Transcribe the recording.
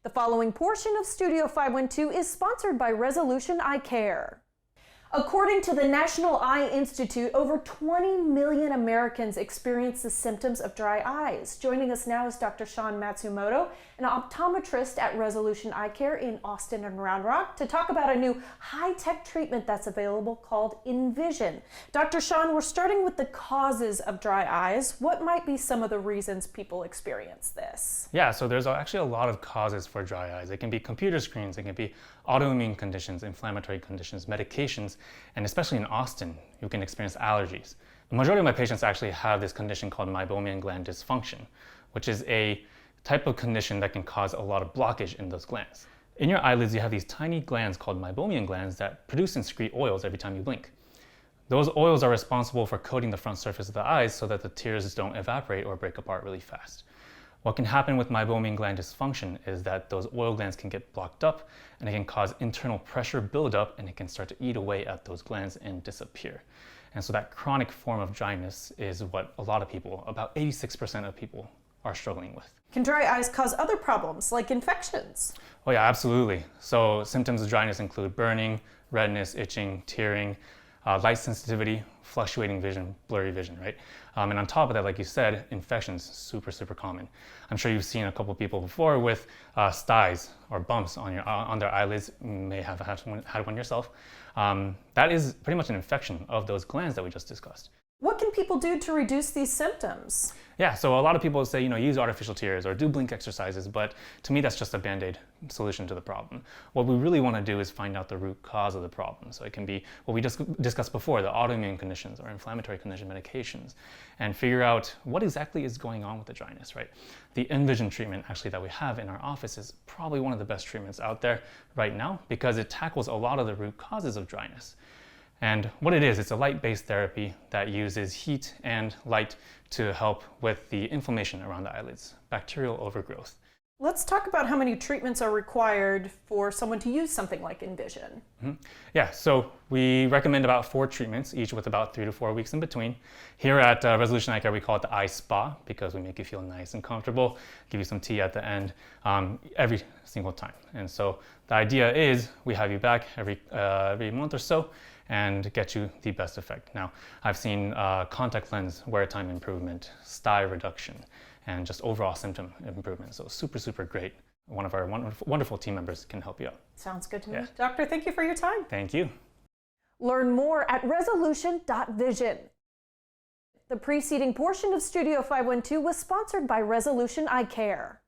The following portion of Studio 512 is sponsored by Resolution Eyecare. According to the National Eye Institute, over 20 million Americans experience the symptoms of dry eyes. Joining us now is Dr. Shawn Matsumoto, an optometrist at Resolution Eyecare in Austin and Round Rock, to talk about a new high-tech treatment that's available called Envision. Dr. Shawn, we're starting with the causes of dry eyes. What might be some of the reasons people experience this? Yeah, so there's actually a lot of causes for dry eyes. It can be computer screens, it can be autoimmune conditions, inflammatory conditions, medications, and especially in Austin, you can experience allergies. The majority of my patients actually have this condition called Meibomian gland dysfunction, which is a type of condition that can cause a lot of blockage in those glands. In your eyelids, you have these tiny glands called Meibomian glands that produce and secrete oils every time you blink. Those oils are responsible for coating the front surface of the eyes so that the tears don't evaporate or break apart really fast. What can happen with Meibomian gland dysfunction is that those oil glands can get blocked up and it can cause internal pressure buildup and it can start to eat away at those glands and disappear. And so that chronic form of dryness is what a lot of people, about 86% of people, are struggling with. Can dry eyes cause other problems like infections? Oh yeah, absolutely. So symptoms of dryness include burning, redness, itching, tearing, light sensitivity, fluctuating vision, blurry vision, right? And on top of that, like you said, infections, super common. I'm sure you've seen a couple people before with styes or bumps on their eyelids. You may have had one yourself. That is pretty much an infection of those glands that we just discussed. What can people do to reduce these symptoms? Yeah, so a lot of people say, use artificial tears or do blink exercises, but to me that's just a band-aid solution to the problem. What we really want to do is find out the root cause of the problem. So it can be what we just discussed before, the autoimmune conditions or inflammatory condition medications, and figure out what exactly is going on with the dryness, right? The Envision treatment actually that we have in our office is probably one of the best treatments out there right now because it tackles a lot of the root causes of dryness. And what it is, it's a light-based therapy that uses heat and light to help with the inflammation around the eyelids, bacterial overgrowth. Let's talk about how many treatments are required for someone to use something like Envision. Yeah, so we recommend about 4 treatments, each with about 3 to 4 weeks in between. Here at Resolution Eyecare, we call it the eye spa because we make you feel nice and comfortable, give you some tea at the end every single time. And so the idea is we have you back every month or so and get you the best effect. Now, I've seen contact lens wear time improvement, stye reduction, and just overall symptom improvement. So super great. One of our wonderful team members can help you out. Sounds good to me. Yeah. Doctor, thank you for your time. Thank you. Learn more at resolution.vision. The preceding portion of Studio 512 was sponsored by Resolution Eyecare.